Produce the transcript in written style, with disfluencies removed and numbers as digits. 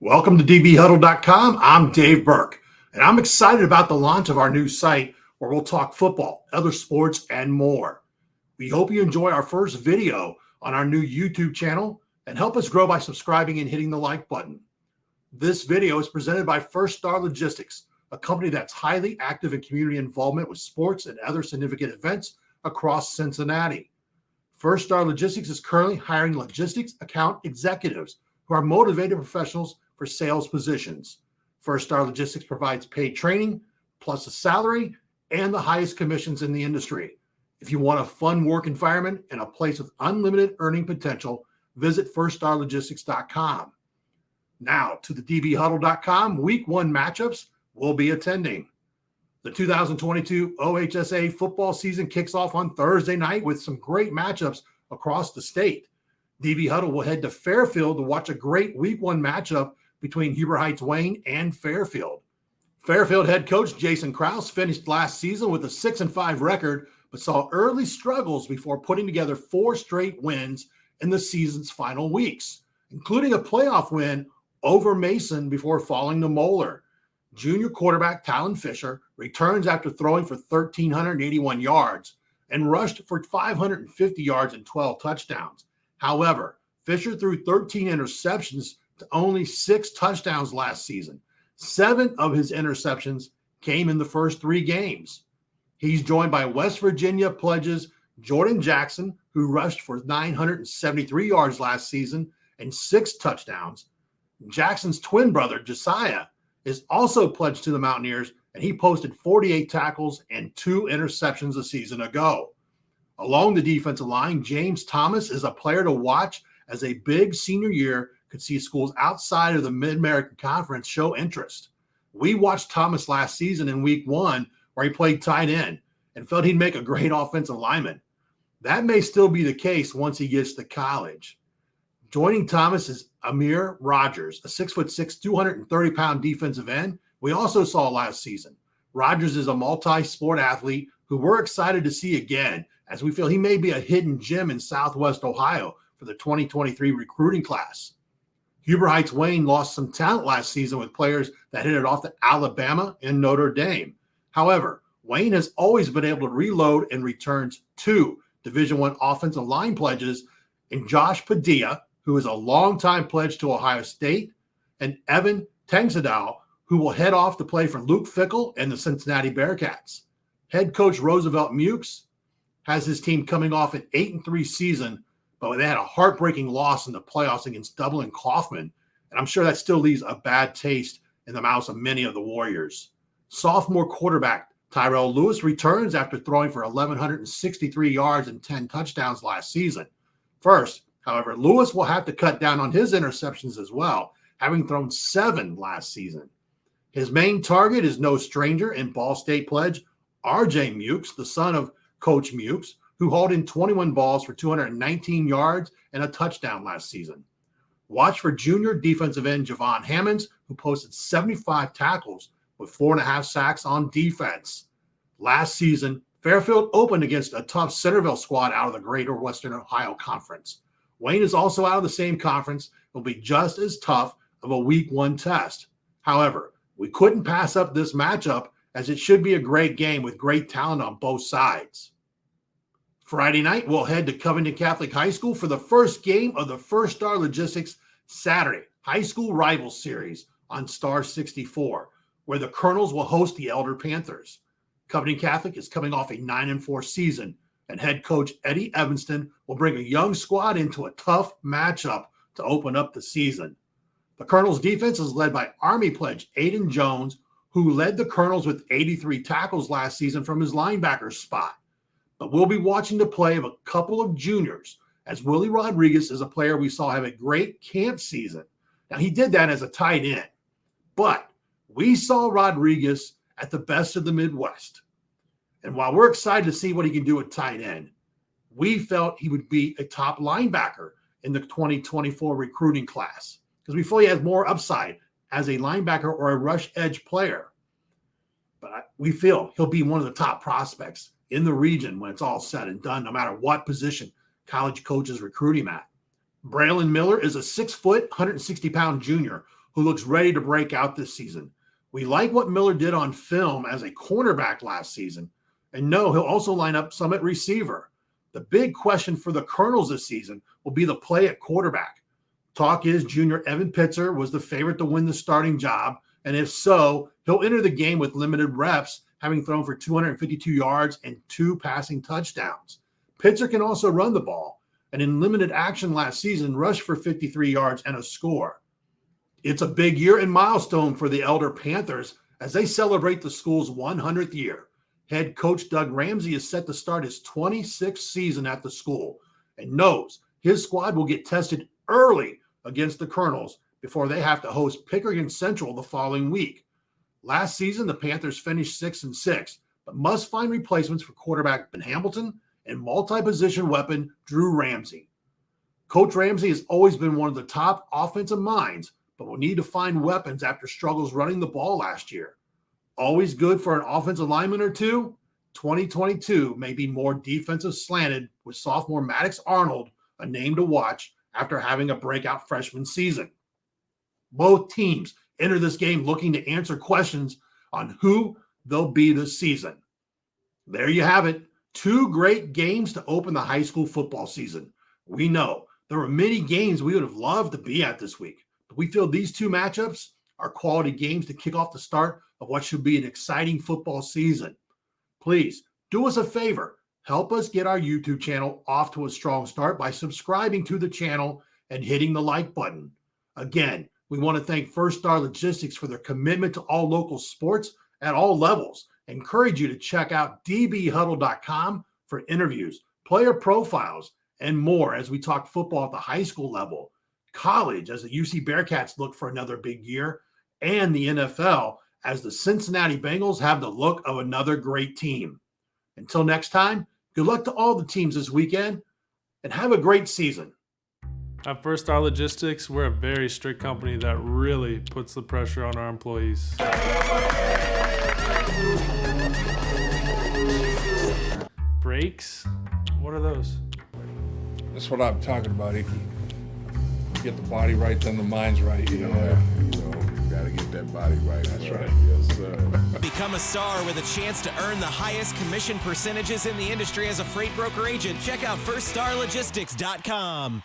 Welcome to DBHuddle.com. I'm Dave Burke, and I'm excited about the launch of our new site where we'll talk football, other sports, and more. We hope you enjoy our first video on our new YouTube channel and help us grow by subscribing and hitting the like button. This video is presented by First Star Logistics, a company that's highly active in community involvement with sports and other significant events across Cincinnati. First Star Logistics is currently hiring logistics account executives who are motivated professionals for sales positions. First Star Logistics provides paid training, plus a salary, and the highest commissions in the industry. If you want a fun work environment and a place with unlimited earning potential, visit firststarlogistics.com. Now to the DBHuddle.com Week 1 matchups we'll be attending. The 2022 OHSAA football season kicks off on Thursday night with some great matchups across the state. DB Huddle will head to Fairfield to watch a great Week 1 matchup between Huber Heights Wayne and Fairfield. Fairfield head coach Jason Krause finished last season with a 6-5 record, but saw early struggles before putting together 4 straight wins in the season's final weeks, including a playoff win over Mason before falling to Moeller. Junior quarterback Talon Fisher returns after throwing for 1,381 yards and rushed for 550 yards and 12 touchdowns. However, Fisher threw 13 interceptions to only 6 touchdowns last season. 7 of his interceptions came in the first 3 games. He's joined by West Virginia pledges Jordan Jackson, who rushed for 973 yards last season and 6 touchdowns. Jackson's twin brother, Josiah, is also pledged to the Mountaineers, and he posted 48 tackles and 2 interceptions a season ago. Along the defensive line, James Thomas is a player to watch as a big senior year could see schools outside of the Mid-American Conference show interest. We watched Thomas last season in Week 1 where he played tight end and felt he'd make a great offensive lineman. That may still be the case once he gets to college. Joining Thomas is Amir Rogers, a 6'6", 230-pound defensive end we also saw last season. Rogers is a multi-sport athlete who we're excited to see again, as we feel he may be a hidden gem in Southwest Ohio for the 2023 recruiting class. Huber Heights Wayne lost some talent last season with players that hit it off to Alabama and Notre Dame. However, Wayne has always been able to reload and returns 2 Division I offensive line pledges in Josh Padilla, who is a longtime pledge to Ohio State, and Evan Tengesdahl, who will head off to play for Luke Fickell and the Cincinnati Bearcats. Head coach Roosevelt Mukes has his team coming off an 8-3 season, but they had a heartbreaking loss in the playoffs against Dublin Kaufman, and I'm sure that still leaves a bad taste in the mouths of many of the Warriors. Sophomore quarterback Tyrell Lewis returns after throwing for 1,163 yards and 10 touchdowns last season. First, however, Lewis will have to cut down on his interceptions as well, having thrown 7 last season. His main target is no stranger in Ball State pledge RJ Mukes, the son of Coach Mukes, who hauled in 21 balls for 219 yards and a touchdown last season. Watch for junior defensive end Javon Hammonds, who posted 75 tackles with 4.5 sacks on defense. Last season, Fairfield opened against a tough Centerville squad out of the Greater Western Ohio Conference. Wayne is also out of the same conference and will be just as tough of a Week 1 test. However, we couldn't pass up this matchup, as it should be a great game with great talent on both sides. Friday night, we'll head to Covington Catholic High School for the first game of the First Star Logistics Saturday High School Rivals Series on Star 64, where the Colonels will host the Elder Panthers. Covington Catholic is coming off a 9-4 season, and head coach Eddie Evanston will bring a young squad into a tough matchup to open up the season. The Colonels' defense is led by Army pledge Aiden Jones, who led the Colonels with 83 tackles last season from his linebacker spot. But we'll be watching the play of a couple of juniors, as Willie Rodriguez is a player we saw have a great camp season. Now, he did that as a tight end, but we saw Rodriguez at the best of the Midwest. And while we're excited to see what he can do at tight end, we felt he would be a top linebacker in the 2024 recruiting class, because we feel he has more upside as a linebacker or a rush edge player. But we feel he'll be one of the top prospects in the region when it's all said and done, no matter what position college coaches recruit him at. Braylon Miller is a 6', 160-pound junior who looks ready to break out this season. We like what Miller did on film as a cornerback last season, and know he'll also line up some at receiver. The big question for the Colonels this season will be the play at quarterback. Talk is junior Evan Pitzer was the favorite to win the starting job, and if so, he'll enter the game with limited reps, having thrown for 252 yards and 2 passing touchdowns. Pitzer can also run the ball, and in limited action last season, rushed for 53 yards and a score. It's a big year and milestone for the Elder Panthers as they celebrate the school's 100th year. Head coach Doug Ramsey is set to start his 26th season at the school and knows his squad will get tested early against the Colonels before they have to host Pickering Central the following week. Last season, the Panthers finished 6-6, but must find replacements for quarterback Ben Hamilton and multi-position weapon Drew Ramsey. Coach Ramsey has always been one of the top offensive minds, but will need to find weapons after struggles running the ball last year. Always good for an offensive lineman or two? 2022 may be more defensive slanted with sophomore Maddox Arnold, a name to watch after having a breakout freshman season. Both teams enter this game looking to answer questions on who they'll be this season. There you have it. 2 great games to open the high school football season. We know there were many games we would have loved to be at this week, but we feel these 2 matchups are quality games to kick off the start of what should be an exciting football season. Please do us a favor. Help us get our YouTube channel off to a strong start by subscribing to the channel and hitting the like button. Again, we want to thank First Star Logistics for their commitment to all local sports at all levels. I encourage you to check out DBHuddle.com for interviews, player profiles, and more as we talk football at the high school level, college as the UC Bearcats look for another big year, and the NFL as the Cincinnati Bengals have the look of another great team. Until next time, good luck to all the teams this weekend, and have a great season. At First Star Logistics, we're a very strict company that really puts the pressure on our employees. Brakes? What are those? That's what I'm talking about, Icky. Get the body right, then the mind's right, you know. Gotta get that body right. That's right. Yes, sir. Become a star with a chance to earn the highest commission percentages in the industry as a freight broker agent. Check out FirstStarLogistics.com.